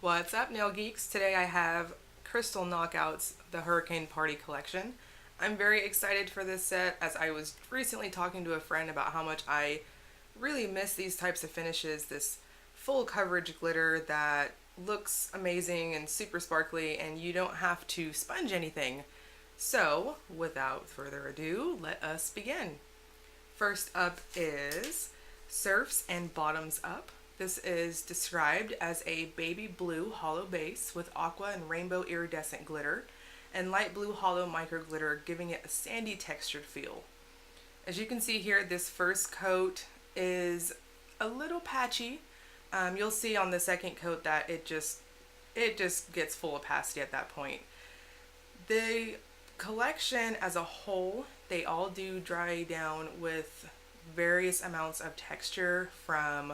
What's up, Nail Geeks? Today I have Crystal Knockouts, the Hurricane Party Collection. I'm very excited for this set as I was recently talking to a friend about how much I really miss these types of finishes, this full coverage glitter that looks amazing and super sparkly and you don't have to sponge anything. So, without further ado, let us begin. First up is Surfs and Bottoms Up. This is described as a baby blue hollow base with aqua and rainbow iridescent glitter and light blue hollow micro glitter, giving it a sandy textured feel. As you can see here, this first coat is a little patchy. You'll see on the second coat that it just gets full opacity at that point. The collection as a whole, they all do dry down with various amounts of texture, from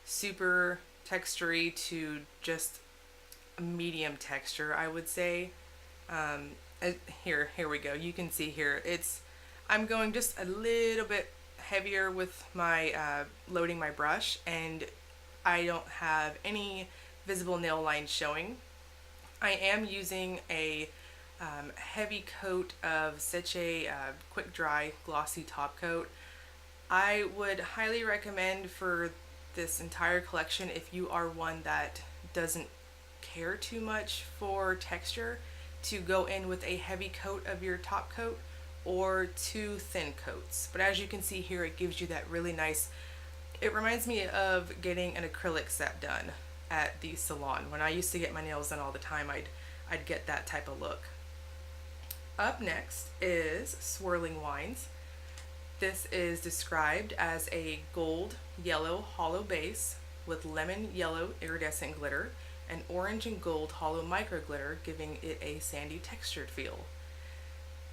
super textury to just a medium texture, I would say. Here we go. You can see here, I'm going just a little bit heavier with my loading my brush, and I don't have any visible nail lines showing. I am using a heavy coat of such a quick dry glossy top coat. I would highly recommend for this entire collection, if you are one that doesn't care too much for texture, to go in with a heavy coat of your top coat or two thin coats. But as you can see here, it gives you that really nice, it reminds me of getting an acrylic set done at the salon. When I used to get my nails done all the time, I'd get that type of look. Up next is Swirling Wines. This is described as a gold yellow hollow base with lemon yellow iridescent glitter and orange and gold hollow micro glitter, giving it a sandy textured feel.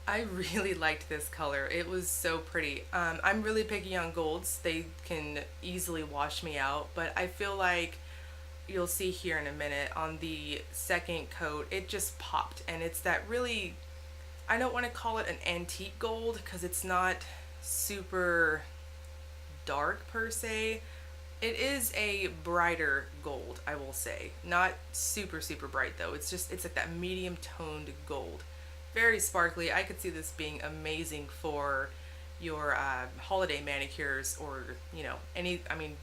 I really liked this color. It was so pretty. I'm really picky on golds. They can easily wash me out, but I feel like you'll see here in a minute on the second coat, it just popped, and it's that really, I don't want to call it an antique gold because it's not super dark per se. It is a brighter gold, I will say. Not super bright though. It's like that medium toned gold. Very sparkly. I could see this being amazing for your holiday manicures, or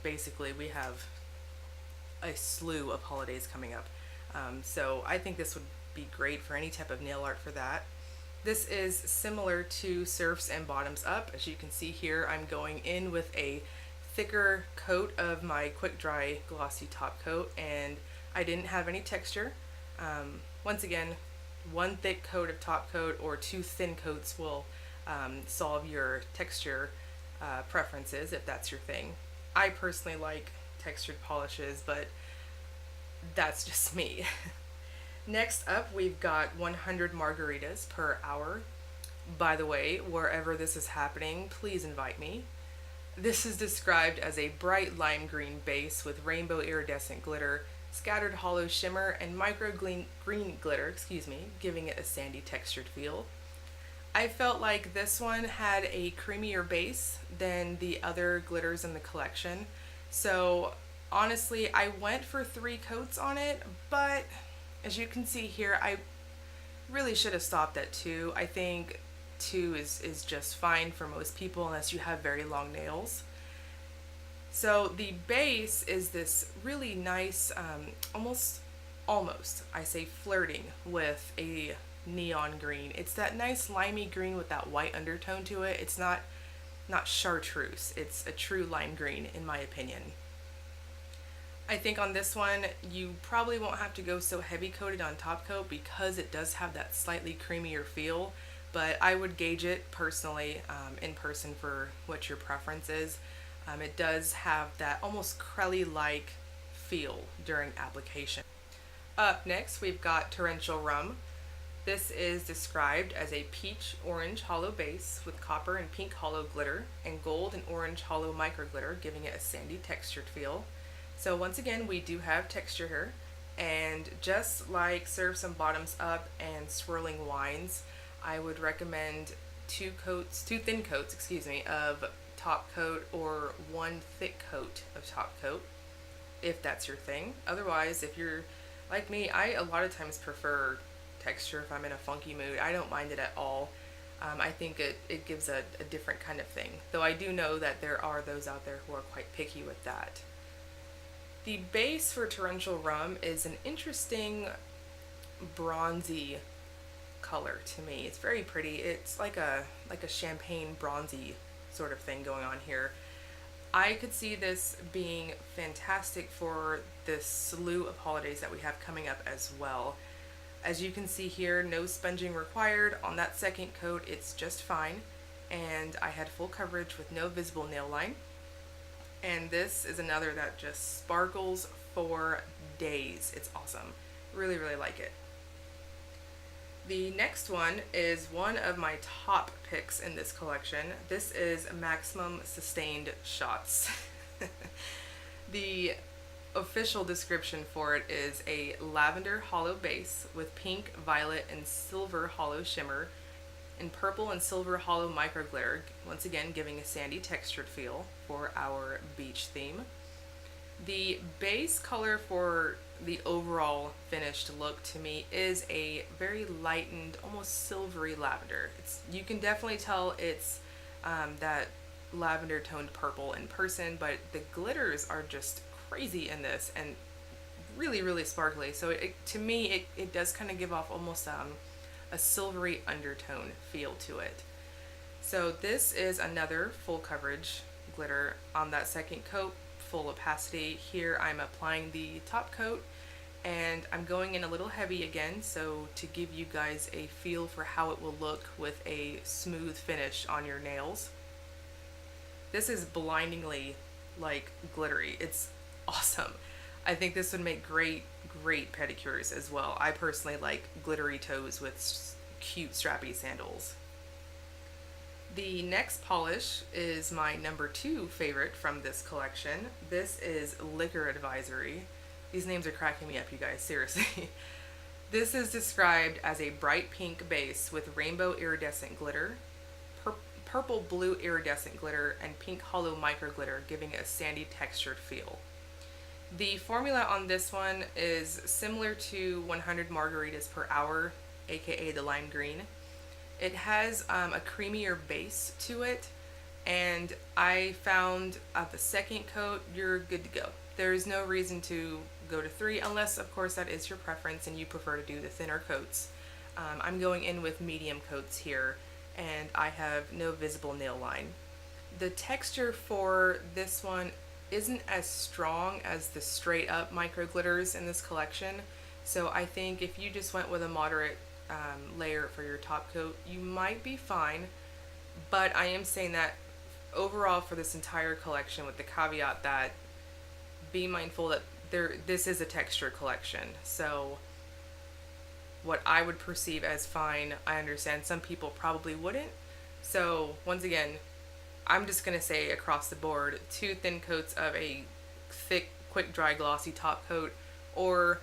basically we have a slew of holidays coming up. So I think this would be great for any type of nail art for that. This is similar to Surfs and Bottoms Up. As you can see here, I'm going in with a thicker coat of my quick dry glossy top coat, and I didn't have any texture. Once again, one thick coat of top coat or two thin coats will solve your texture preferences if that's your thing. I personally like textured polishes, but that's just me. Next up, we've got 100 Margaritas Per Hour. By the way, wherever this is happening, please invite me. This is described as a bright lime green base with rainbow iridescent glitter, scattered hollow shimmer, and micro green glitter, giving it a sandy textured feel. I felt like this one had a creamier base than the other glitters in the collection. So honestly, I went for 3 coats on it, but as you can see here, I really should have stopped at 2. I think 2 is just fine for most people unless you have very long nails. So the base is this really nice, almost, I say flirting with a neon green. It's that nice limey green with that white undertone to it. It's not chartreuse. It's a true lime green in my opinion. I think on this one, you probably won't have to go so heavy coated on top coat because it does have that slightly creamier feel, but I would gauge it personally in person for what your preference is. It does have that almost crelly-like feel during application. Up next, we've got Torrential Rum. This is described as a peach orange hollow base with copper and pink hollow glitter and gold and orange hollow micro glitter, giving it a sandy textured feel. So once again, we do have texture here, and just like Surfs and Bottoms Up and Swirling Wines, I would recommend two thin coats, of top coat or one thick coat of top coat, if that's your thing. Otherwise, if you're Like me, I a lot of times prefer texture if I'm in a funky mood. I don't mind it at all. I think it gives a different kind of thing. Though I do know that there are those out there who are quite picky with that. The base for Torrential Rum is an interesting bronzy color to me. It's very pretty. It's like a champagne bronzy sort of thing going on here. I could see this being fantastic for this slew of holidays that we have coming up as well. As you can see here, no sponging required. On that second coat, it's just fine. And I had full coverage with no visible nail line. And this is another that just sparkles for days. It's awesome. Really, really like it. The next one is one of my top picks in this collection. This is Maximum Sustained Shots. The official description for it is a lavender hollow base with pink, violet, and silver hollow shimmer, and purple and silver hollow micro glitter, once again giving a sandy textured feel for our beach theme. The base color for the overall finished look to me is a very lightened, almost silvery lavender. You can definitely tell it's that lavender toned purple in person, but the glitters are just crazy in this and really, really sparkly. So to me, it does kind of give off almost a silvery undertone feel to it. So this is another full coverage glitter on that second coat, full opacity. Here I'm applying the top coat and I'm going in a little heavy again, so to give you guys a feel for how it will look with a smooth finish on your nails. This is blindingly like glittery. It's awesome. I think this would make great pedicures as well. I personally like glittery toes with cute strappy sandals. The next polish is my number 2 favorite from this collection. This is Liquor Advisory. These names are cracking me up, you guys, seriously. This is described as a bright pink base with rainbow iridescent glitter, purple blue iridescent glitter, and pink hollow micro glitter, giving a sandy textured feel. The formula on this one is similar to 100 Margaritas Per Hour, aka the lime green. It has a creamier base to it, and I found at the second coat, you're good to go. There's no reason to go to 3 unless, of course, that is your preference and you prefer to do the thinner coats. I'm going in with medium coats here, and I have no visible nail line. The texture for this one isn't as strong as the straight up micro glitters in this collection, so I think if you just went with a moderate layer for your top coat, you might be fine. But I am saying that overall for this entire collection, with the caveat that be mindful that this is a texture collection, so what I would perceive as fine, I understand some people probably wouldn't. So once again, I'm just gonna say across the board, 2 thin coats of a thick, quick dry, glossy top coat, or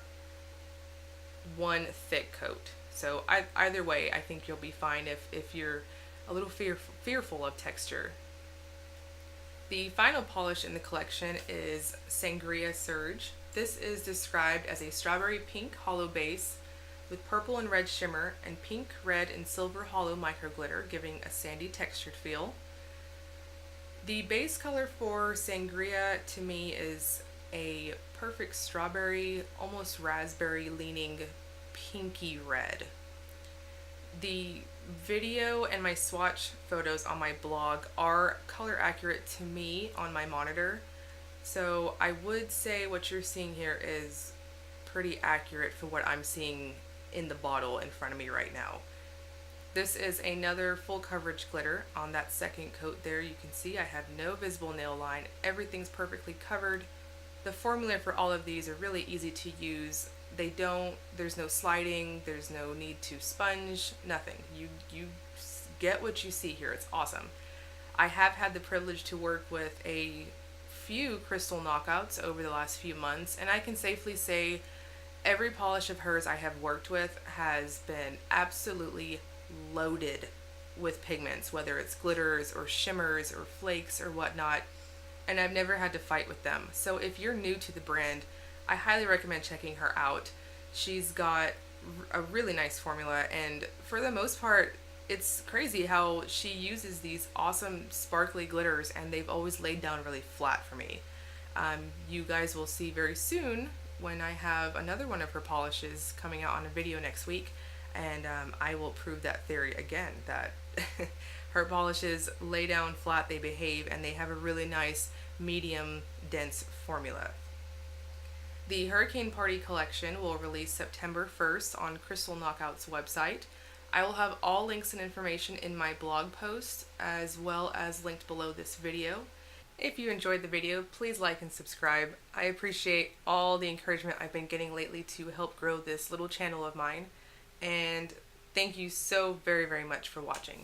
1 thick coat. So either way, I think you'll be fine if you're a little fearful of texture. The final polish in the collection is Sangria Surge. This is described as a strawberry pink hollow base with purple and red shimmer and pink, red, and silver hollow micro glitter, giving a sandy textured feel. The base color for Sangria to me is a perfect strawberry, almost raspberry leaning pinky red. The video and my swatch photos on my blog are color accurate to me on my monitor, so I would say what you're seeing here is pretty accurate for what I'm seeing in the bottle in front of me right now. This is another full coverage glitter. On that second coat there, you can see I have no visible nail line. Everything's perfectly covered. The formula for all of these are really easy to use. There's no sliding, there's no need to sponge, nothing. You get what you see here. It's awesome. I have had the privilege to work with a few crystal knockouts over the last few months, and I can safely say every polish of hers I have worked with has been absolutely loaded with pigments, whether it's glitters or shimmers or flakes or whatnot, and I've never had to fight with them. So if you're new to the brand, I highly recommend checking her out. She's got a really nice formula, and for the most part, it's crazy how she uses these awesome sparkly glitters, and they've always laid down really flat for me. You guys will see very soon when I have another one of her polishes coming out on a video next week, and I will prove that theory again, that her polishes lay down flat, they behave, and they have a really nice medium dense formula. The Hurricane Party collection will release September 1st on Crystal Knockout's website. I will have all links and information in my blog post, as well as linked below this video. If you enjoyed the video, please like and subscribe. I appreciate all the encouragement I've been getting lately to help grow this little channel of mine. And thank you so very, very much for watching.